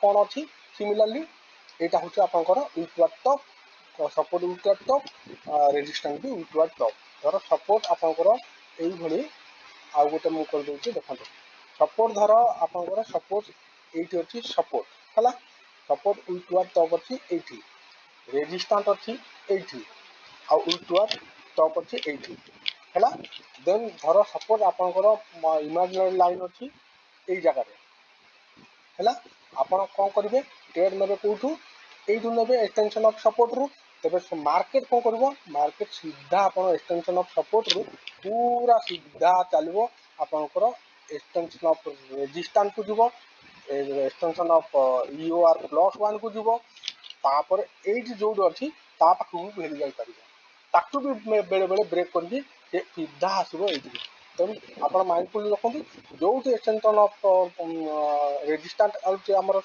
कौन अच्छी सिमिलरली यहाँ हूँ आपंकर विथवार्ड टॉप सपोर्ट विथवार्ड टॉप रेजिस्टेंस भी विथवार्ड टॉप धर सपोर्ट आपंकर यही आउ गोटे मुझे करदे देखो सपोर्ट धर आपंकर सपोज ये अच्छी सपोर्ट है सपोर्ट विथवार्ड टॉप अच्छी ये रेजिस्टेंस अच्छी ये आउ विथवार्ड टॉप अच्छी ये है देन धर सपोज आपंकर इमेजिनरी लाइन अच्छी यही जगह है आपड़ कौन करेंगे ट्रेड ने कौटू यू ने एक्सटेंशन ऑफ सपोर्ट रु तेज मार्केट कौन कर मार्केट सीधा आप एक्सटेंशन ऑफ सपोर्ट रु पूरा सीधा चलो आपंकर एक्सटेंशन ऑफ रेजिस्टेंस को जीव एक्सटेंशन ऑफ EOR +1 को जीव तापर ये जो अच्छी पाखक भी भेली जापर ताकू भी बेले बेले ब्रेक करके सीधा आसो ये तेणु आप माइंडफुल रखते जो एक्सटेंशन ऑफ रेजिस्टेंस आमर